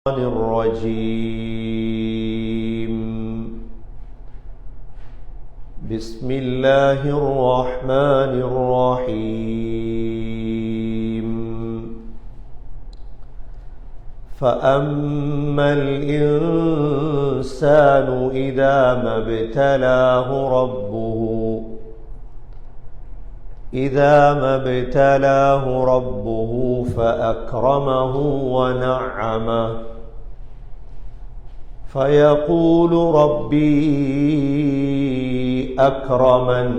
الرجيم بسم الله الرحمن الرحيم فأما الإنسان إذا ما ابتلاه ربه فأكرمه ونعمه فيقول ربي أكرمن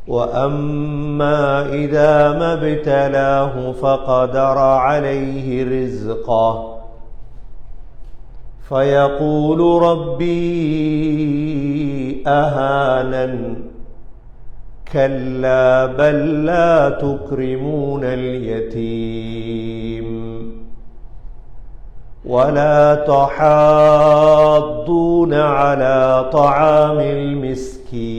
وأما إذا ما ابتلاه فقدر عليه رزقه فيقول ربي أهانن كلا بل لا تكرمون اليتيم ولا تحاضون على طعام المسكين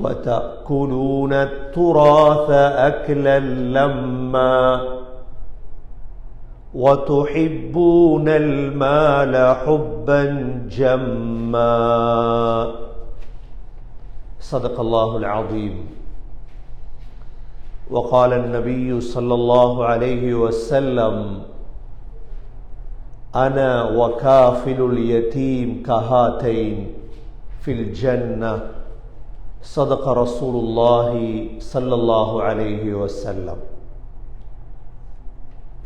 وتأكلون التراث أكلا لما وتحبون المال حبا جما صدق الله العظيم. وقال النبي صلى الله عليه وسلم أنا وكافل اليتيم كهاتين في الجنة صدق رسول الله صلى الله عليه وسلم.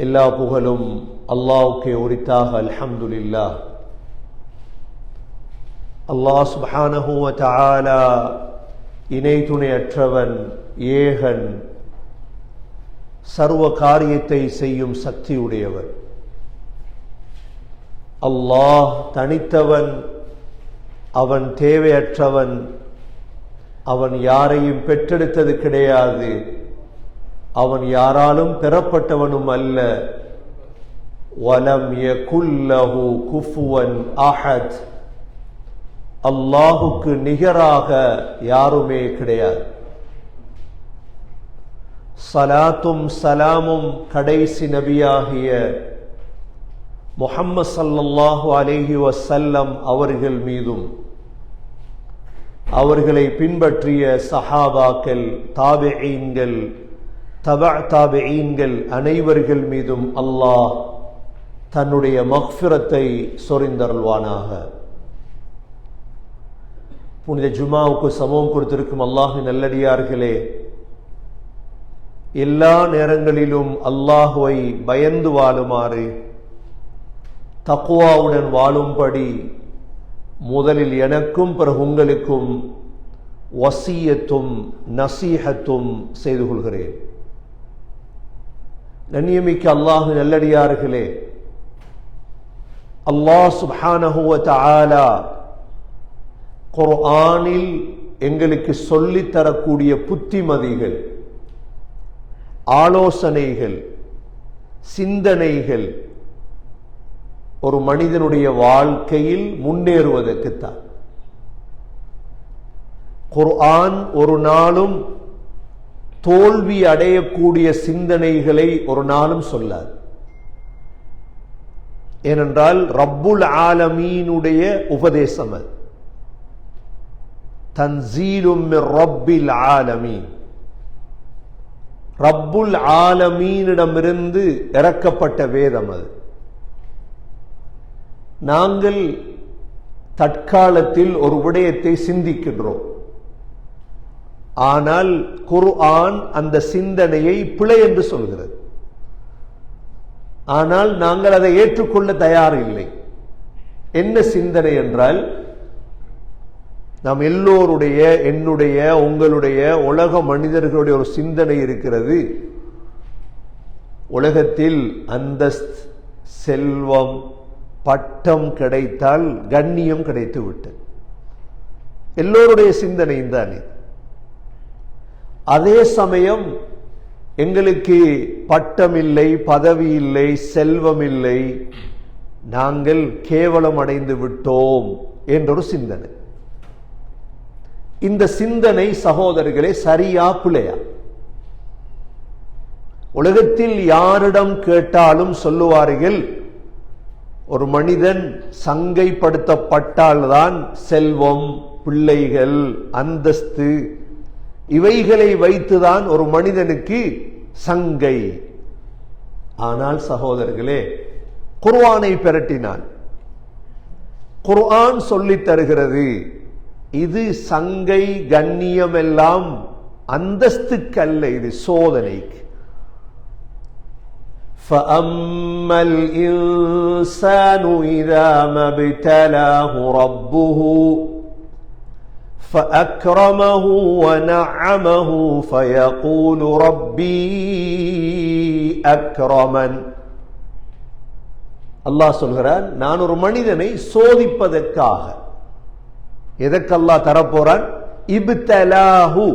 எல்லா புகழும் அல்லாஹ்வுக்கே உரித்தாக. அல்ஹம்துலில்லாஹ். அல்லாஹ் சுப்ஹானஹு வ தஆலா இணை துணையற்றவன், ஏகன், சர்வ காரியத்தை செய்யும் சக்தி உடையவர். அல்லாஹ் தனித்தவன், அவன் தேவையற்றவன், அவன் யாரையும் பெற்றெடுத்தது கிடையாது, அவன் யாராலும் பெறப்பட்டவனும் அல்ல. வலம் யகுல் லஹு குஃபுவன் அஹத், அல்லாஹுக்கு நிகராக யாருமே கிடையாது. சலாத்தும் சலாமும் கடைசி நபியாகிய முஹம்மது ஸல்லல்லாஹு அலைஹி வஸல்லம் அவர்கள் மீதும், அவர்களை பின்பற்றிய சஹாபாக்கள், தாபிஈன்கள், தாபிஈன்கள் அனைவர்கள் மீதும் அல்லாஹ் தன்னுடைய மக்ஃபிரத்தை சொரிந்தருள்வானாக. புனித ஜுமாவுக்கு சமூகம் கொடுத்திருக்கும் அல்லாஹ்வின் நல்லடியார்களே, எல்லா நேரங்களிலும் அல்லாஹுவை பயந்து வாழுமாறு, தக்வாவுடன் வாழும்படி முதலில் எனக்கும் பிறகு உங்களுக்கும் வசியத்தும் நசீஹத்தும் செய்து கொள்கிறேன். கண்ணியமிக்க அல்லாஹ்வின் நல்லடியார்களே, அல்லாஹ் சுப்ஹானஹு வ தஆலா குர்ஆனில் எங்களுக்கு சொல்லித் தரக்கூடிய புத்திமதிகள், ஆலோசனைகள், சிந்தனைகள் ஒரு மனிதனுடைய வாழ்க்கையில் முன்னேறுவதற்குத்தான். குர்ஆன் ஒரு நாளும் தோல்வி அடையக்கூடிய சிந்தனைகளை ஒரு நாளும் சொல்லாது. ஏனென்றால் ரப்புல் ஆலமீனுடைய உபதேசம் அது. தன்சீலும் மிர் ரப்பில் ஆலமீன், ரப்புல் ஆலமீனிடமிருந்து இறக்கப்பட்ட வேதம் அது. நாங்கள் தற்காலத்தில் ஒரு விடயத்தை சிந்திக்கின்றோம், ஆனால் குர்ஆன் அந்த சிந்தனையை பிழை என்று சொல்கிறது. ஆனால் நாங்கள் அதை ஏற்றுக்கொள்ள தயார் இல்லை. என்ன சிந்தனை என்றால், நாம் எல்லோருடைய, என்னுடைய, உங்களுடைய, உலக மனிதர்களுடைய ஒரு சிந்தனை இருக்கிறது. உலகத்தில் அந்தஸ்து, செல்வம், பட்டம் கிடைத்தால் கண்ணியம் கிடைத்து விட்டது. எல்லோருடைய சிந்தனை தான் இது. அதே சமயம் எங்களுக்கு பட்டம் இல்லை, பதவி இல்லை, செல்வம் இல்லை, நாங்கள் கேவலம் அடைந்து விட்டோம் என்றொரு சிந்தனை. இந்த சிந்தனை சகோதரர்களே சரியா பிழையா? உலகத்தில் யாரிடம் கேட்டாலும் சொல்லுவார்கள், ஒரு மனிதன் சங்கைப்படுத்தப்பட்டால்தான் செல்வம், பிள்ளைகள், அந்தஸ்து இவைகளை வைத்துதான் ஒரு மனிதனுக்கு சங்கை. ஆனால் சகோதரர்களே, குர்ஆனை பிரட்டினான். குர்ஆன் சொல்லித் தருகிறது, இது சங்கை கண்ணியம் எல்லாம் அந்தஸ்துக்கல்ல, இது சோதனைக்கு. فَأَمَّا الْإِنسَانُ إِذَا مَا ابْتَلَاهُ رَبُّهُ فَأَكْرَمَهُ وَنَعَّمَهُ فَيَقُولُ رَبِّي أَكْرَمَنِ. அல்லாஹ் சொல்கிறான், நான் ஒரு மனிதனை சோதிப்பதற்காக. எதற்கு அல்லாஹ் தரப்போறான்? இப்தலாஹு,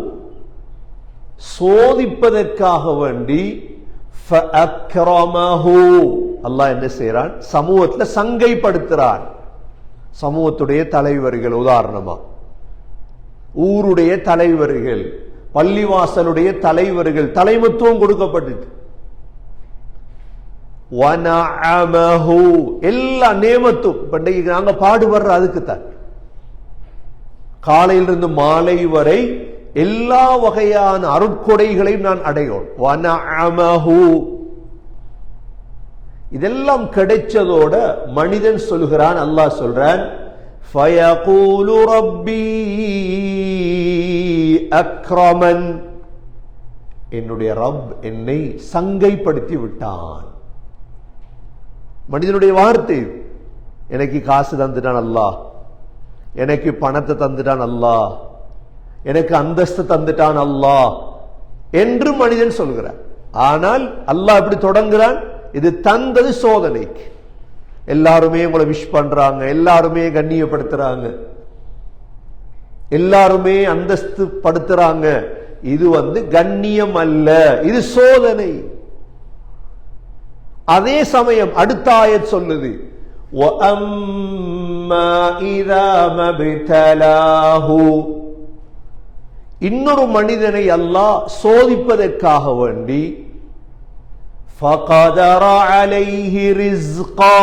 சோதிப்பதற்காக வேண்டி. ஃபஅக்ரமஹு, அல்லாஹ் என்ன செய்யறான்? சமூகத்தில் சங்கைப்படுத்துறான். சமூகத்துடைய தலைவர்கள், உதாரணமா ஊருடைய தலைவர்கள், பள்ளிவாசலுடைய தலைவர்கள், தலைமத்துவம் கொடுக்கப்பட்டு வனஅமஹு, எல்லா நேமத்தும். இன்றைக்கு நாங்க பாடுபடுற அதுக்குத்தான். காலையிலிருந்து மாலை வரை எல்லா வகையான அருட்கொடைகளையும் நான் அடையோம். வனஅமஹு, இதெல்லாம் கிடைச்சதோட மனிதன் சொல்கிறான், அல்லாஹ் சொல்றான், ஃபயகூலு ரப்பி அக்ரமன், என்னுடைய ரப் என்னை சங்கைப்படுத்தி விட்டான். மனிதனுடைய வார்த்தை, எனக்கு காசு தந்துட்டான் அல்லாஹ், எனக்கு பணத்தை தந்துட்டான் அல்லாஹ், எனக்கு அந்தஸ்து தந்துட்டான் அல்லாஹ் என்று மனிதன் சொல்கிறான். ஆனால் அல்லாஹ் எப்படி தொடங்குறான்? இது தந்தது சோதனைக்கு. எல்லாருமே உங்களை விஷ் பண்றாங்க, எல்லாருமே கண்ணியப்படுத்துறாங்க, எல்லாருமே அந்தஸ்து படுத்துறாங்க. இது கண்ணியம் அல்ல, இது சோதனை. அதே சமயம் அடுத்த ஆயத் சொல்லுது, வஅம்மா இதா மப்தலாஹு, இன்னொரு மனிதனை அல்லாஹ் சோதிப்பதற்காக வேண்டி, ஃபகதர அலைஹி ரிஸ்கா,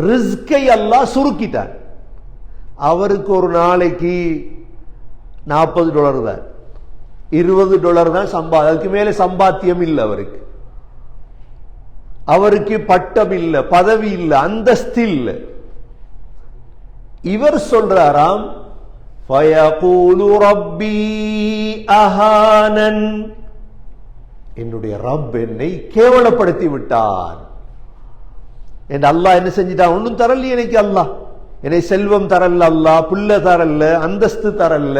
ரிஸ்கை அல்லாஹ் சுருக்கிட்டான். அவருக்கு ஒரு நாளைக்கு $40 தான், $20 தான் சம்பாதி, அதுக்கு மேல சம்பாத்தியம் இல்லை அவருக்கு. அவருக்கு பட்டம் இல்லை, பதவி இல்லை, அந்தஸ்து இல்லை. இவர் சொல்றாராம், ஃபயகூலு ரப்பி அஹானன், என்னுடைய ரப் என்னை கேவலப்படுத்தி விட்டான். என் அல்லாஹ் என்ன செஞ்சிட்டான்? ஒன்றும் தரல எனக்கு. அல்லாஹ் என்னை செல்வம் தரல, அல்லாஹ் புள்ள தரல, அந்தஸ்து தரல.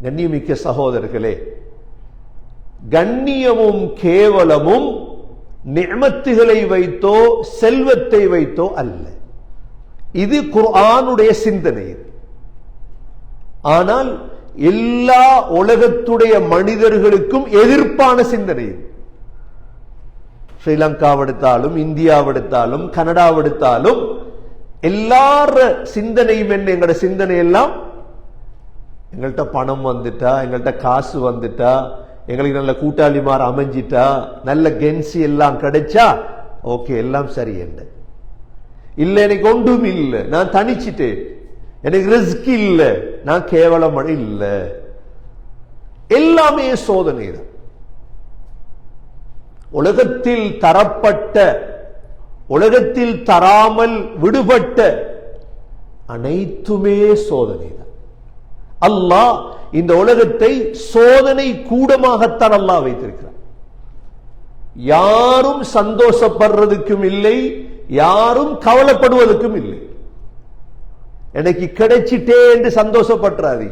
கண்ணியமிக்க சகோதரர்களே, கண்ணியமும் கேவலமும் நிஅமத்துகளை வைத்தோ செல்வத்தை வைத்தோ அல்ல. இது குர்ஆனுடைய சிந்தனை. ஆனால் எல்லா உலகத்துடைய மனிதர்களுக்கும் எதிர்ப்பான சிந்தனை. ஸ்ரீலங்காவெடுத்தாலும், இந்தியாவெடுத்தாலும், கனடாவெடுத்தாலும் எல்லார சிந்தனையும் என்ன? எங்களோட சிந்தனை எல்லாம், எங்கள்கிட்ட பணம் வந்துட்டா, எங்கள்கிட்ட காசு வந்துட்டா, எங்களுக்கு நல்ல கூட்டாளிமார் அமைஞ்சிட்டா, நல்ல கென்சி எல்லாம் கிடைச்சா ஓகே, எல்லாம் சரி. என்ன இல்லை, எனக்கு ஒன்றும் இல்லை, நான் தனிச்சிட்டேன், எனக்கு ரிஸ்க் இல்லை, நான் கேவலம் இல்லை. எல்லாமே சோதனை தான். உலகத்தில் தரப்பட்ட, உலகத்தில் தராமல் விடுபட்ட அனைத்துமே சோதனை தான். அல்லாஹ் இந்த உலகத்தை சோதனை கூடமாகத்தான் அல்லாஹ் வைத்திருக்கிறார். யாரும் சந்தோஷப்படுறதுக்கும் இல்லை, யாரும் கவலைப்படுவதற்கும் இல்லை. எனக்கு கிடைச்சிட்டே என்று சந்தோஷப்பட்டாதி,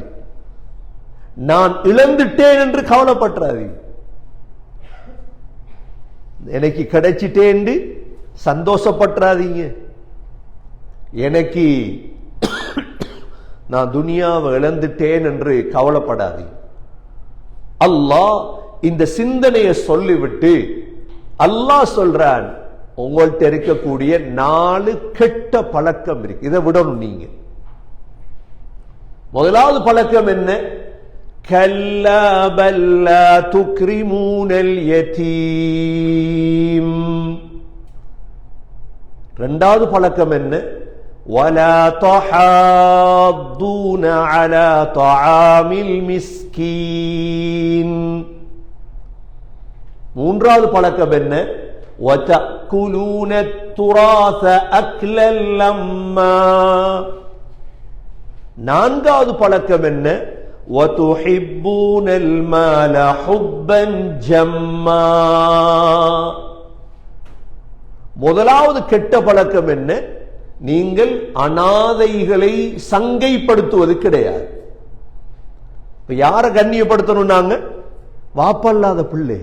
நான் இழந்துட்டேன் என்று கவலைப்பட்டாதி. எனக்கு கிடைச்சிட்டே என்று சந்தோஷப்பட்டாதீங்க. எனக்கு நான் துனியாவை இழந்துட்டேன் என்று கவலைப்படாதீங்க. அல்லாஹ் இந்த சிந்தனையை சொல்லிவிட்டு அல்லாஹ் சொல்றான், உங்கள்கிட்ட இருக்கக்கூடிய 4 கெட்ட பழக்கம் இருக்கு, இதை விடணும் நீங்க. முதலாவது பழக்கம் என்ன? கல்லா பல்லா துக்ரிமூனல் யதீம். இரண்டாவது பழக்கம் என்ன? வலா தஹாத்தூன அலா தஆமில் மிஸ்கீன். மூன்றாவது பழக்கம் என்ன? வதக்குலூன துராஸ அக்லல் லம்மா. நான்காவது பழக்கம் என்ன? வதுஹிப்பூனல் மால ஹுப்பன் ஜம்மா. முதலாவது கெட்ட பழக்கம் என்ன? நீங்கள் அனாதைகளை சங்கைப்படுத்துவது கிடையாது. இப்ப யார கண்ணியப்படுத்தணும்? நாங்க வாப்பல்லாத பிள்ளை.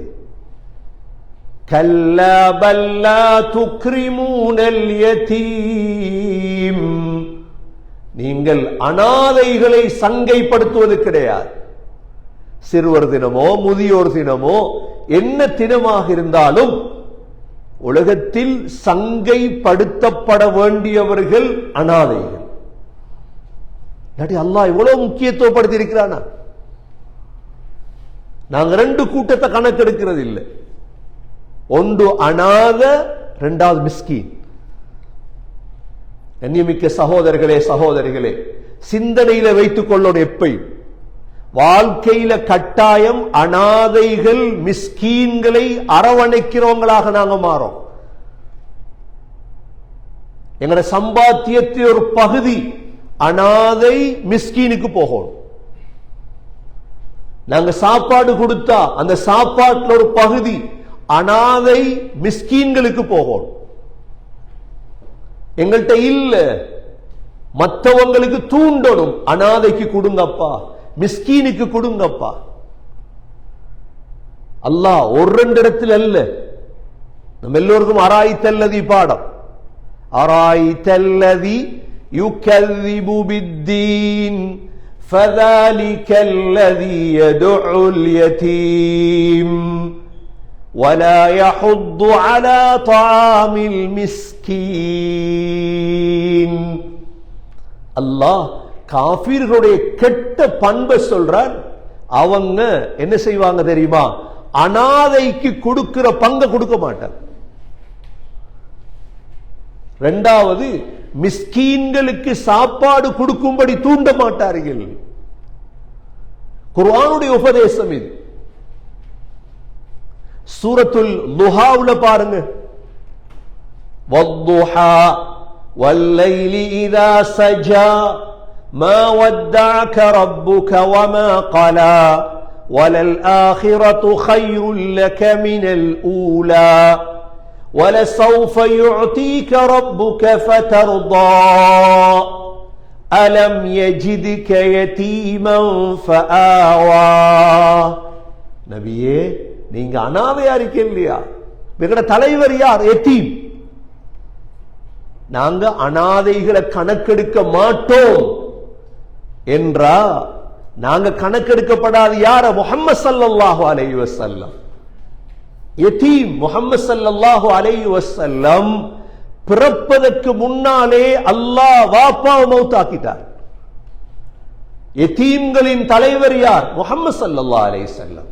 கல்லா பல்லா துக்ரிமூனல் யதீம். நீங்கள் அனாதைகளை சங்கைப்படுத்துவது கிடையாது. சிறுவர் தினமோ முதியோர் தினமோ என்ன தினமாக இருந்தாலும் உலகத்தில் சங்கைப்படுத்தப்பட வேண்டியவர்கள் அனாதைகள். அல்லாஹ் இவ்வளவு முக்கியத்துவப்படுத்தி இருக்கிறானா? நாங்க ரெண்டு கூட்டத்தை கணக்கெடுக்கிறது இல்லை. ஒன்று அனாத, இரண்டாவது மிஸ்கீன். கண்ணியமிக்க சகோதரர்களே சகோதரிகளே, சிந்தனையில வைத்துக் கொள்ளணும். எப்பயும் வாழ்க்கையில கட்டாயம் அனாதைகள் மிஸ்கீன்களை அரவணைக்கிறவங்களாக நாங்க மாறோம். எங்களோட சம்பாத்தியத்தின் ஒரு பகுதி அனாதை மிஸ்கீனுக்கு போகணும். நாங்க சாப்பாடு கொடுத்தா அந்த சாப்பாட்டுல ஒரு பகுதி அனாதை மிஸ்கீன்களுக்கு போகணும். எங்கள்கிட்ட இல்ல, மற்றவங்களுக்கு தூண்டணும். அனாதைக்கு கொடுங்கப்பா, மிஸ்கீனுக்கு கொடுங்கப்பா. அல்லாஹ் ஒரு ரெண்டு இடத்தில் அல்ல, நம்ம எல்லோருக்கும் அராய்த்தல்லதி பாடம். அராய்த்தல்லதி யுகذிபு பித்தீன் فذلك الذي يدعو اليتيم ولا يحض على طعام المسكين. அல்லாஹ் காஃபிர்களுடைய கெட்ட பண்பை சொல்றான். அவங்க என்ன செய்வாங்க தெரியுமா? அனாதைக்கு கொடுக்கிற பங்கை கொடுக்க மாட்டார். இரண்டாவது, மிஸ்கீன்களுக்கு சாப்பாடு கொடுக்கும்படி தூண்ட மாட்டார்கள். குர்ஆனுடைய உபதேசம் இது. சூரத்துல் துஹாவுல பாருங்க. வத்துஹா வல்லைலி இதா சஜா ما ودعك ربك وما قلى وللآخرة خير لك من الأولى ولسوف يعطيك ربك فترضى ألم يجدك يتيما فآوى. நபியே, நீங்க அனாதையா இருக்கீங்களா? எங்கட தலைவர் யார்? யதீம். நாங்க அனாதைகளை கணக்கெடுக்க மாட்டோம் என்றா நாங்க கணக்கெடுக்கப்படாது. யார? முஹம்மது ஸல்லல்லாஹு அலைஹி வஸல்லம். யதீம் முஹம்மது ஸல்லல்லாஹு அலைஹி வஸல்லம் பிறப்பதற்கு முன்னாலே அல்லாஹ் வாப்பாவை மௌத்தாக்கிட்டார். யதீம்களின் தலைவர் யார்? முஹம்மது ஸல்லல்லாஹு அலைஹி வஸல்லம்.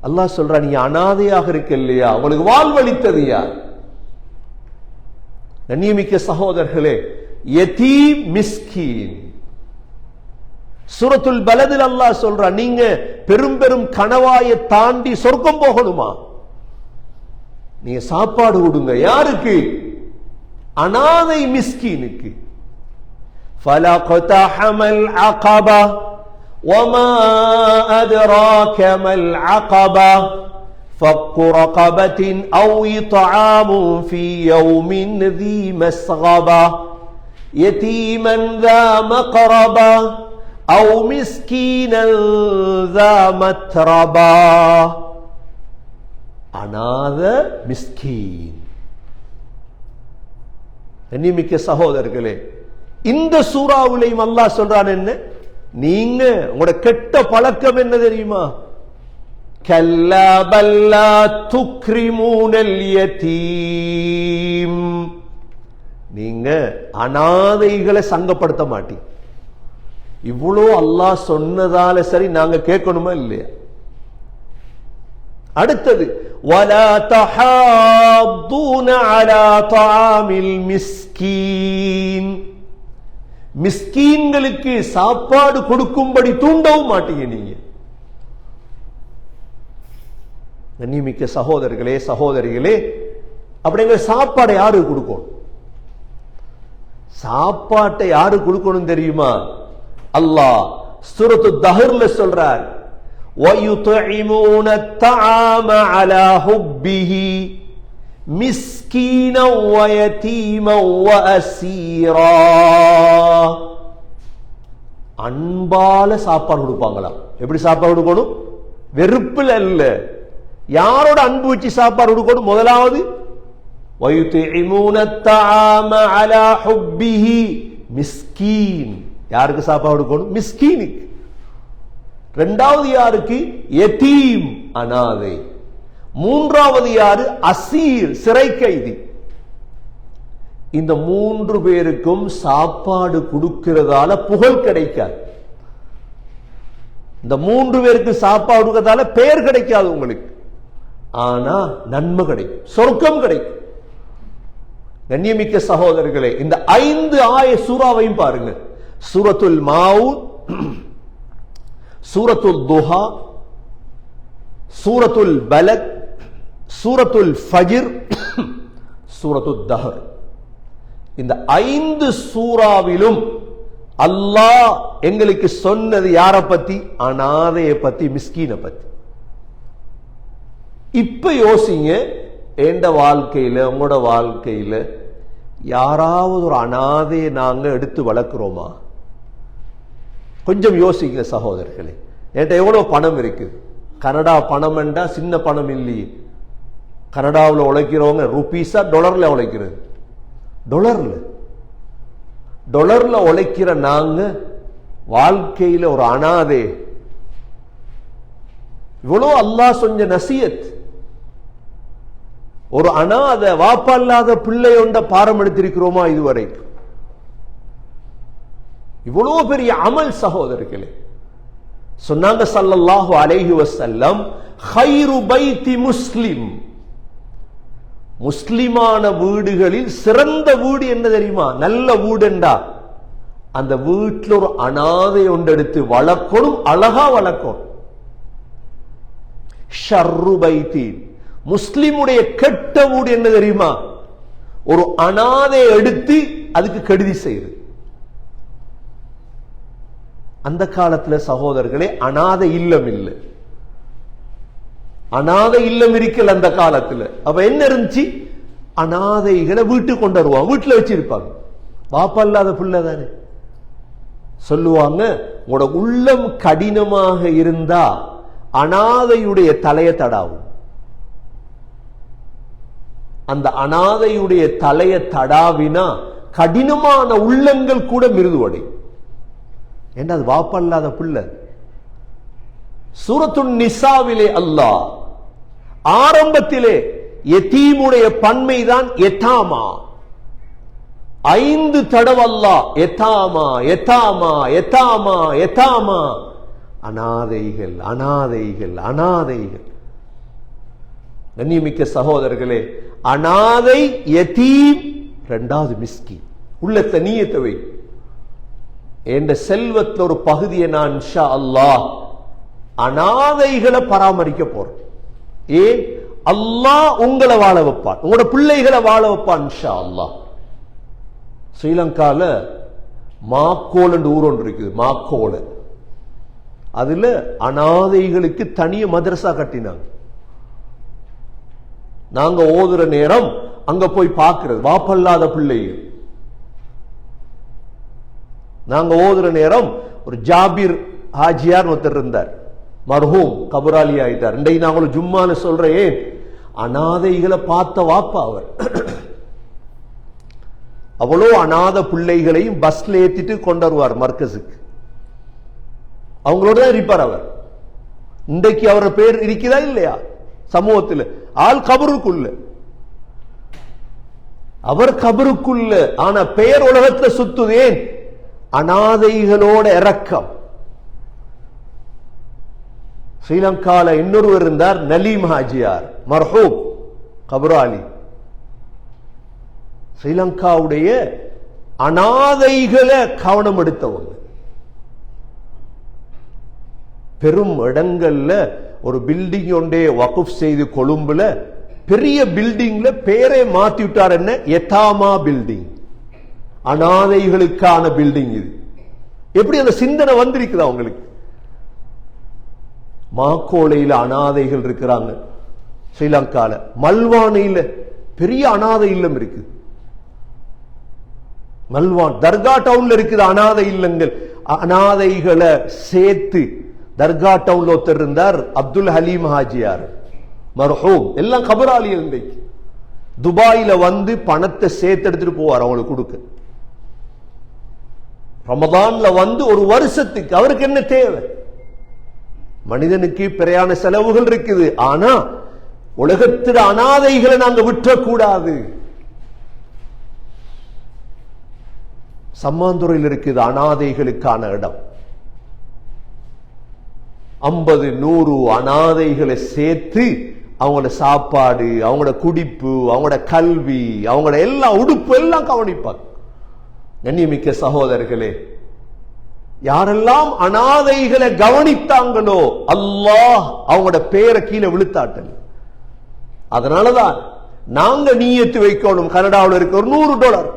அல்லாஹ் சொல்றான், நீ அனாதையாக இருக்க இல்லையா? உங்களுக்கு வாழ்வளித்தது யார்? கண்ணியமிக்க சகோதரர்களே, யதீம் மிஸ்கீன். சூரத்துல் பலதில் அல்லாஹ் சொல்றான், நீங்க பெரும் பெரும் கணவாயை தாண்டி சொர்க்கம் போகணுமா? நீங்க சாப்பாடு கொடுங்க. யாருக்கு? அனாதை மிஸ்கீனுக்கு. ஃபலக்தஹமல் அகபா வமா அத்ராக மல் அகபா فك رقبة أو إطعام في يوم ذي مسغبة يتيما ذا مقربة أو مسكينا ذا متربة. அனாத மிஸ்கீன். கண்ணியமிக்க சகோதரர்களே, இந்த சூறாவிலையும் அல்லாஹ் சொல்றான் என்ன? நீங்க உங்களோட கெட்ட பழக்கம் என்ன தெரியுமா? கல்லா பல்லா துக்ரிமூனல் யதீம். நீங்க அனாதைகளை சங்கப்படுத்த மாட்டீங்க. இவ்வளோ அல்லாஹ் சொன்னதால சரி நாங்க கேட்கணுமா இல்லையா? அடுத்தது وَلَا تَحَاضُّونَ عَلَى طَعَامِ الْمِسْكِينِ, மிஸ்கீன்களுக்கு சாப்பாடு கொடுக்கும்படி தூண்டவும் மாட்டீங்க நீங்க. கண்ணியமிக்க சகோதரர்களே சகோதரிகளே, அப்படிங்கிற சாப்பாடை யாரு கொடுக்கணும்? சாப்பாட்டை யாரு கொடுக்கணும் தெரியுமா? அல்லாஹ் சூரத்து தஹர்ல சொல்றார், وَيُطْعِمُونَ الطَّعَامَ عَلَى حُبِّهِ مِسْكِينًا وَيَتِيمًا وَأَسِيرًا. அன்பால சாப்பாடு கொடுப்பாங்களாம். எப்படி சாப்பாடு கொடுக்கணும்? வெறுப்பில் அல்ல. யாரோட அன்பு வச்சு சாப்பாடு கொடுக்கணும்? முதலாவது وَيُطْعِمُونَ الطَّعَامَ عَلَى حُبِّهِ மிஸ்கீன். யாருக்கு சாப்பாடு கொடுக்கணும்? மிஸ்கீனுக்கு. இரண்டாவது யாருக்கு? யதீம், அனாதை. மூன்றாவது யாரு? அசீர், சிறை கைதி. இந்த மூன்று பேருக்கும் சாப்பாடு கொடுக்கிறதால புகழ் கிடைக்காது. இந்த மூன்று பேருக்கு சாப்பாடு கொடுக்கிறதால பெயர் கிடைக்காது உங்களுக்கு, ஆனா நன்மை கிடைக்கும், சொர்க்கம் கிடைக்கும். கண்ணியமிக்க சகோதரர்களே, இந்த 5 சூறாவையும் பாருங்க. சூரத்துல் மாவுன், சூரத்துல் துஹா, சூரத்துல் பலத், சூரத்துல் ஃபஜ்ர், சூரத்துல் தஹர். இந்த 5 சூறாவிலும் அல்லாஹ் எங்களுக்கு சொன்னது யார பத்தி? அனாதையை பத்தி, மிஸ்கீனை பத்தி. இப்ப யோசிங்க, எந்த வாழ்க்கையில, உங்களோட வாழ்க்கையில யாராவது ஒரு அனாதையை நாங்க எடுத்து வளர்க்கிறோமா? கொஞ்சம் யோசிங்க சகோதரர்களே. என்கிட்ட எவ்வளவு பணம் இருக்குது? கனடா பணம் என்றா சின்ன பணம் இல்லையே. கனடாவில் உழைக்கிறவங்க ருபீஸா டாலர்ல உழைக்கிறது? டாலர்ல உழைக்கிற நாங்க வாழ்க்கையில ஒரு அனாதை. இவ்வளோ அல்லாஹ் சொன்ன நசியத். ஒரு அனாதை, வாப்பா இல்லாத பிள்ளை ஒன்ற பாரம் எடுத்திருக்கிறோமா இதுவரைக்கும்? இவ்வளவு பெரிய அமல் சகோதரர்களே. சொன்னாங்க ஸல்லல்லாஹு அலைஹி வஸல்லம், கைரு பைத்தி முஸ்லிம், முஸ்லிமான வீடுகளில் சிறந்த வீடு என்ன தெரியுமா? நல்ல வீடு என்றா அந்த வீட்டில் ஒரு அனாதை ஒன்று எடுத்து வளர்க்கணும், அழகா வளர்க்கணும். ஷர்ரு பைத்தி, முஸ்லிமுடைய கெட்ட வீடு என்ன தெரியுமா? ஒரு அனாதை எடுத்து அதுக்கு கெடுதி செய்யுது. அந்த காலத்துல சகோதரர்களே அனாதை இல்லம் இல்லை, அனாதை இல்லம் இருக்கல அந்த காலத்துல. அப்ப என்ன இருந்துச்சு? அனாதைகளை வீட்டுக்கு கொண்டு வருவாங்க, வீட்டுல வச்சிருப்பாங்க. பாப்பா இல்லாத பிள்ளை தானே. சொல்லுவாங்க, உங்களோட உள்ளம் கடினமாக இருந்தா அனாதையுடைய தலையை தடாவும். அந்த அனாதையுடைய தலையை தடாவினா கடினமான உள்ளங்கள் கூட மிருதுவடை. ஏன்னா அது வாப்பா இல்லாத பிள்ளை. சூரத்துன் நிசாவிலே அல்லாஹ் ஆரம்பத்திலே யதீமுடைய பன்மைதான் யதாமா. 5 தடவை அல்லாஹ் யதாமா யதாமா யதாமா யதாமா, அனாதைகள் அனாதைகள் அனாதைகள். கண்ணியமிக்க சகோதரர்களே, அனாதை, யதீம், இரண்டாவது மிஸ்கீன். உள்ளத்தை நீயத்தை வை. என்ற செல்வத்தில் ஒரு பகுதியை நான் இன்ஷா அல்லாஹ் அனாதைகளை பராமரிக்க போறேன். ஏன்? அல்லாஹ் உங்களை வாழ வைப்பான், உங்களோட பிள்ளைகளை வாழ வைப்பான் இன்ஷா அல்லாஹ். ஸ்ரீலங்கால மாக்கோல் என்று ஊர் ஒன்று இருக்குது, மாக்கோல. அதுல அனாதைகளுக்கு தனிய மதரசா கட்டினாங்க. நாங்க ஓதுற நேரம் அங்க போய் பார்க்கிறது, வாப்பல்லாத பிள்ளைகள். நாங்க ஓதுற நேரம் ஒரு ஜாபிர் ஹாஜியார் ஒருத்தர் இருந்தார், மர்ஹூம், கபராலி ஆயிட்டார். இன்றைக்கு நாங்களும் ஜும்மான்னு சொல்றேன், அனாதைகளை பார்த்த வாப்பா அவர். அவ்வளோ அநாத பிள்ளைகளையும் பஸ்ல ஏத்திட்டு கொண்டு வருவார் மர்கஸுக்கு. அவங்களோட தான் இருப்பார் அவர். இன்றைக்கு அவர் பேர் இருக்குதா இல்லையா சமூகத்தில்? ஆள் கபருக்குள்ள, அவர் கபருக்குள்ள. ஆனா பெயர் உலகத்துல சுத்துதேன். அனாதைகளோட இரக்கம். ஸ்ரீலங்கால இன்னொருவர் இருந்தார், நலீம் ஹாஜியார், மர்ஹூம் கபராலி. ஸ்ரீலங்காவுடைய அனாதைகளை கவனம் எடுத்தவங்க. பெரும் இடங்கள்ல ஒரு பில்டிங் ஒன்றே வகுப் செய்து கொழும்புல பெரிய பில்டிங்ல பேரை மாத்தி விட்டார். என்ன? எதாமா பில்டிங், அனாதைகளுக்கான பில்டிங். இது எப்படி அந்த சிந்தனை வந்திருக்குது அவங்களுக்கு? மாக்கோளையில அனாதைகள் இருக்கிறாங்க, ஸ்ரீலங்கால மல்வானையில பெரிய அனாதை இல்லம் இருக்கு. மல்வான் தர்கா டவுன்ல இருக்குது அனாதை இல்லங்கள். அனாதைகளை சேர்த்து தர்கா டவுன்ல ஒருத்தர் இருந்தார், அப்துல் ஹலீம் ஹாஜியார், மர்ஹூம். எல்லாம் கபராளி இன்றைக்கு. துபாயில வந்து பணத்தை சேர்த்து எடுத்துட்டு போவார் அவங்களுக்கு கொடுக்க. ரமதான்ல வந்து ஒரு வருஷத்துக்கு அவருக்கு என்ன தேவை? மனிதனுக்கு பிரயாண செலவுகள் இருக்குது. ஆனா உலகத்தில் அனாதைகளை நாங்க விற்றக்கூடாது. சம்மாந்துறையில் இருக்குது அனாதைகளுக்கான இடம். 50-100 அனாதைகளை சேர்த்து அவங்களோட சாப்பாடு, அவங்களோட குடிப்பு, அவங்களோட கல்வி, அவங்களோட எல்லா உடுப்பு எல்லாம் கவனிப்பாங்க. கண்ணியமிக்க சகோதரர்களே, யாரெல்லாம் அனாதைகளை கவனித்தாங்களோ அல்லாஹ் அவங்களோட பேரை கீழே விழுத்தாட்டல். அதனாலதான் நாங்க நீயத்து வைக்கணும். கனடாவில் இருக்க ஒரு $100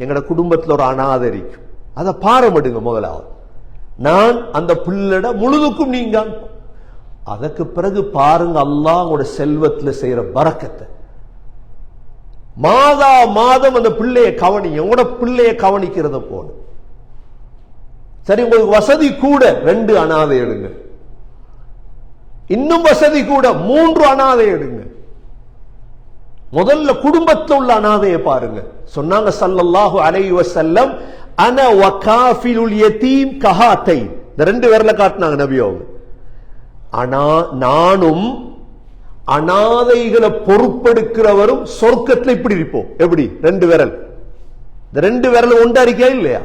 எங்கட குடும்பத்தில் ஒரு அனாதை இருக்கும், அதை பாரமிடுங்க முதலாவது. நான் அந்த பிள்ளட முழுதுக்கும் நீங்க. அதற்கு பிறகு பாருங்க அல்லாஹ் உங்களோட செல்வத்தில் செய்யற பரக்கத்தை. மாதா மாதம் அந்த பிள்ளைய கவனிங்க, உங்களோட பிள்ளைய கவனிக்கிறத போல. சரி, உங்களுக்கு வசதி கூட 2 அனாதை எடுங்க, இன்னும் வசதி கூட 3 அனாதை எடுங்க. முதல்ல குடும்பத்தில் உள்ள அனாதையை பாருங்க. சொன்னாங்க ஸல்லல்லாஹு அலைஹி வஸல்லம், அன வகாஃபிலுல் யதீம் கஹாத்தை. இந்த 2 விரல காட்டினாங்க நபி அவங்க. நானும் அனாதைகளை பொறுப்பெடுக்கிறவரும் சொர்க்கத்தில் இப்படி இருப்போம். எப்படி? 2 விரல். இந்த 2 விரல் ஒன்றாரிக்கா இல்லையா?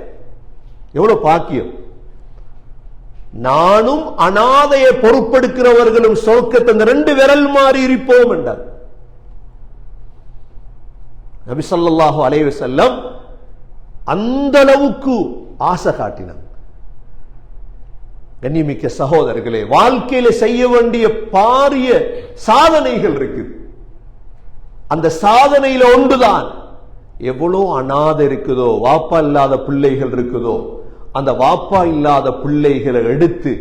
எவ்வளவு பாக்கியம். நானும் அனாதையை பொறுப்பெடுக்கிறவர்களும் சொர்க்கத்தை இந்த 2 விரல் மாறி இருப்போம் என்றார் நபி ஸல்லல்லாஹு அலைஹி வஸல்லம். அந்த அளவுக்கு ஆசை காட்டினார். கண்ணியமிக்க சகோதரர்களே, வாழ்க்கையில செய்ய வேண்டிய பாரிய சாதனைகள் இருக்கு. அந்த சாதனையில ஒன்றுதான், எவ்வளவு அனாதை இருக்குதோ, வாப்பா இல்லாத பிள்ளைகள் இருக்குதோ, அந்த வாப்பா இல்லாத பிள்ளைகளை எடுத்து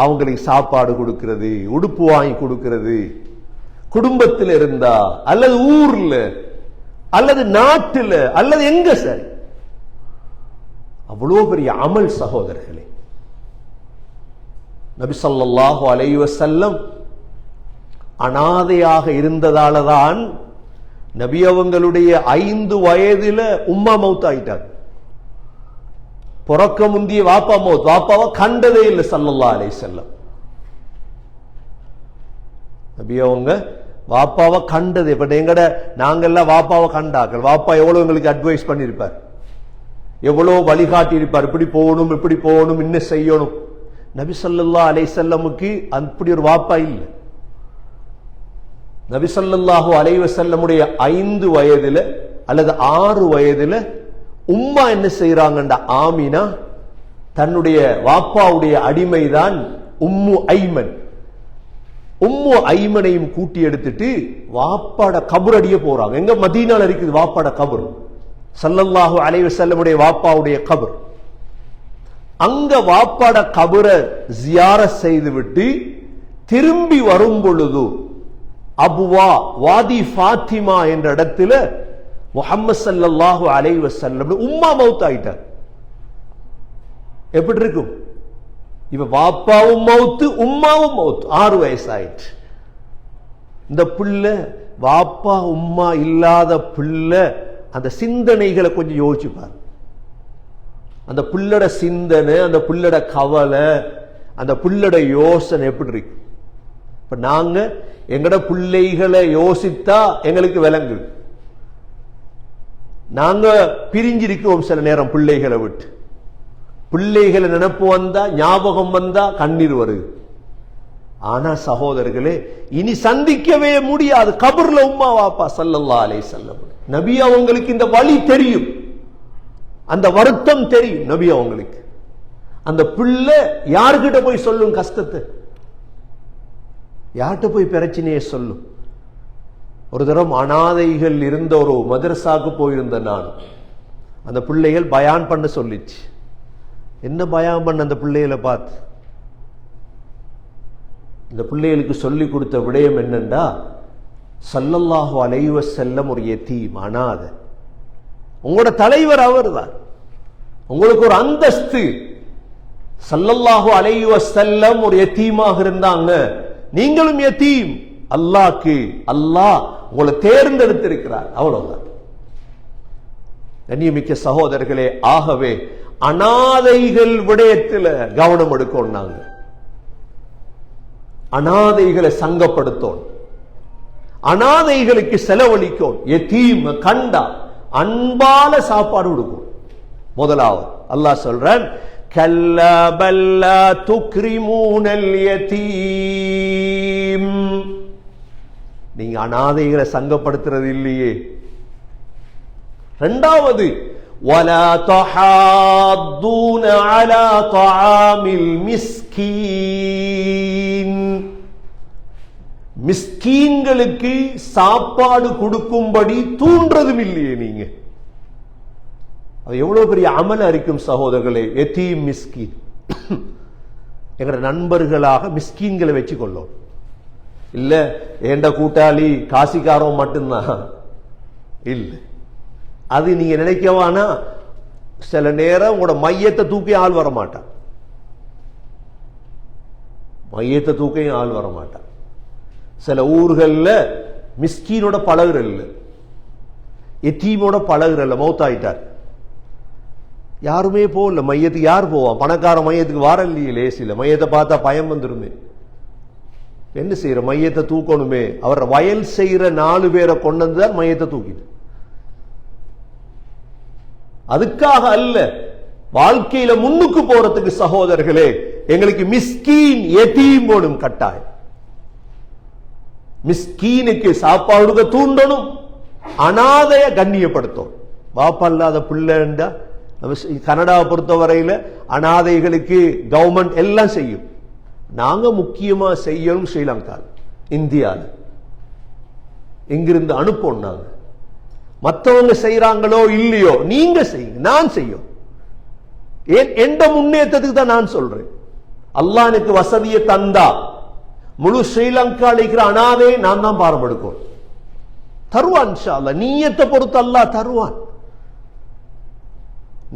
அவங்களுக்கு சாப்பாடு கொடுக்கிறது, உடுப்பு வாங்கி கொடுக்கிறது. குடும்பத்தில் இருந்தா அல்லது ஊர்ல அல்லது நாட்டில் அல்லது எங்க சரி, அவ்வளவு பெரிய அமல் சகோதரர்களே. நபி ஸல்லல்லாஹு அலைஹி வஸல்லம் அனாதையாக இருந்ததாலதான் நபி அவங்களுடைய 5 வயதில உம்மா மௌத் ஆயிட்டாங்க. பிறக்க முந்திய வாப்பா மௌத். வாப்பாவை கண்டதே இல்லை ஸல்லல்லாஹு அலைஹி வஸல்லம். நபி அவங்க வாப்பாவை கண்டது. இப்ப எங்கட நாங்கெல்லாம் வாப்பாவை கண்டாக்கள். வாப்பா எவ்வளவு எங்களுக்கு அட்வைஸ் பண்ணிருப்பார், எவ்வளவு வழிகாட்டி இருப்பார், இப்படி போகணும், இப்படி போகணும், என்ன செய்யணும். நபி ஸல்லல்லாஹு அலைஹி வஸல்லமுக்கு அப்படி ஒரு வாப்பா இல்லை. நபி ஸல்லல்லாஹு அலைஹி வஸல்லமுடைய 5 வயதுல அல்லது 6 வயதுல உம்மா என்ன செய்யறாங்கண்டா, ஆமினா தன்னுடைய வாப்பாவுடைய அடிமைதான் உம்மு ஐமன். உம்மு ஐமனையும் கூட்டி எடுத்துட்டு வாப்பாட கபர் அடிய போறாங்க. எங்க? மதீனால இருக்குது வாப்பாட கபர், ஸல்லல்லாஹு அலைஹி வஸல்லமுடைய வாப்பாவுடைய கபர். அங்க வாப்பாட கபரை ஜியாரத் செய்து விட்டு திரும்பி வரும் பொழுது அபுவா வாதி ஃபாத்திமா என்ற இடத்துல முஹம்மது ஸல்லல்லாஹு அலைஹி வஸல்லம் உம்மா மௌத் ஆயிட்டார். எப்படி இருக்கும்? இப்ப வாப்பாவும் மௌத்து, உம்மாவும் மௌத்து. 6 வயசு ஆயிடுச்சு. இந்த பிள்ளை, வாப்பா உம்மா இல்லாத பிள்ளை, அந்த சிந்தனைகளை கொஞ்சம் யோசிச்சுப்பார். அந்த பிள்ளட சிந்தனை, அந்த பிள்ளட கவலை, அந்த பிள்ளட யோசனை எப்படி இருக்கு? இப்ப நாங்க எங்கட பிள்ளைகளை யோசித்தா எங்களுக்கு விளங்குது. நாங்க பிரிஞ்சிருக்கிறோம் சில நேரம் பிள்ளைகளை விட்டு. பிள்ளைகளை நினைப்பு வந்தா, ஞாபகம் வந்தா கண்ணீர் வருது. ஆனா சகோதரர்களே, இனி சந்திக்கவே முடியாது. கபர்ல உம்மா வாப்பா ஸல்லல்லாஹு அலைஹி வஸல்லம், நபி அவங்களுக்கு இந்த வழி தெரியும், அந்த வருத்தம் தெரியும் நபி அவங்களுக்கு. அந்த பிள்ளை யார்கிட்ட போய் சொல்லும் கஷ்டத்தை? யார்கிட்ட போய் பிரச்சனையை சொல்லும்? ஒரு தரம் அனாதைகள் இருந்த ஒரு மதரசாக்கு போயிருந்த நான், அந்த பிள்ளைகள் பயான் பண்ண சொல்லிச்சு. என்ன பயான் பண்ண அந்த பிள்ளைகளை பார்த்து? இந்த பிள்ளைகளுக்கு சொல்லி கொடுத்த விடயம் என்னண்டா, ஸல்லல்லாஹு அலைஹி வஸல்லம் ஒரு யதீம், அனாதை. உங்களோட தலைவர் அவர் தான், உங்களுக்கு ஒரு அந்தஸ்து. ஸல்லல்லாஹு அலைஹி வஸல்லம் ஒரு யதீமாக இருந்தாங்க, நீங்களும் யதீம். அல்லாஹ் உங்களை தேர்ந்தெடுத்திருக்கிறார், அவ்வளவுதான். கண்ணியமிக்க சகோதரர்களே, ஆகவே அனாதைகள் விடயத்தில் கவனம் எடுக்கணும். நாங்க அனாதைகளை சங்கப்படுத்தோம், அனாதைகளுக்கு செலவழிக்கும். யதீம் கண்டா அன்பால சாப்பாடு கொடுக்கும். முதலாவது அல்லாஹ் சொல்றான், கல்லா பல்லா துக்ரிமூனல் யதீம். நீங்க அனாதைகளை சங்கப்படுத்துறது இல்லையே. இரண்டாவது, வலா தஹாத்தூன அலா தஆமில் மிஸ்கீன். மிஸ்கீன்களுக்கு சாப்பாடு கொடுக்கும்படி தூண்டுறதும் இல்லையே நீங்க. அது எவ்வளவு பெரிய அமல் இருக்கும் சகோதரர்களே. யதீம் மிஸ்கீன், எங்கட நண்பர்களாக மிஸ்கீன்களை வச்சு கொள்ளும். இல்ல ஏண்ட கூட்டாளி காசிக்காரன் மட்டும்தான் இல்ல. அது நீங்க நினைக்கவானா, சில நேரம் உங்களோட மையத்தை தூக்கி ஆள் வர மாட்டான், மையத்தை தூக்கையும் ஆள் வர மாட்டான். சில ஊர்கள்ல மிஸ்கீனோட பழகுறல்ல, யதீமோட பழகுறல்ல, மௌத்தாயிட்டார், யாருமே போகல மையத்துக்கு. யார் போவான்? பணக்கார மையத்துக்கு வார இல்லையே லேசில. மையத்தை பார்த்தா பயம் வந்துருமே. என்ன செய்யற? மையத்தை தூக்கணுமே. அவர் வயல் செய்யற 4 பேரை கொண்டு வந்துதான் மையத்தை தூக்கிட்டு. அதுக்காக அல்ல, வாழ்க்கையில முன்னுக்கு போறதுக்கு சகோதரர்களே, எங்களுக்கு மிஸ்கீன் யதீம் போடும் கட்டாயம். மிஸ்கீனுக்கு சாப்பாடு தூண்டணும், அனாதைய கண்ணியப்படுத்தும். பாப்பா இல்லாத பிள்ளைண்டா, கனடாவை பொறுத்த வரையில அனாதைகளுக்கு கவர்மெண்ட் எல்லாம் செய்யும். நாங்க முக்கியமா செய்யணும் ஸ்ரீலங்கா, இந்தியாவில் இங்கிருந்து அனுப்போம். நாங்க மற்றவங்க செய்யறாங்களோ இல்லையோ, நீங்க செய்யுங்க, நான் செய்யும். எந்த முன்னேற்றத்துக்கு தான் நான் சொல்றேன். அல்லாஹ் எனக்கு வசதியை தந்தா முழு ஸ்ரீலங்கா இருக்கிற அனாதை நான் தான் பாரம்படுக்கும். தருவான் இன்ஷா அல்லாஹ். நீயத்தை பொறுத்து அல்லாஹ் தருவான்.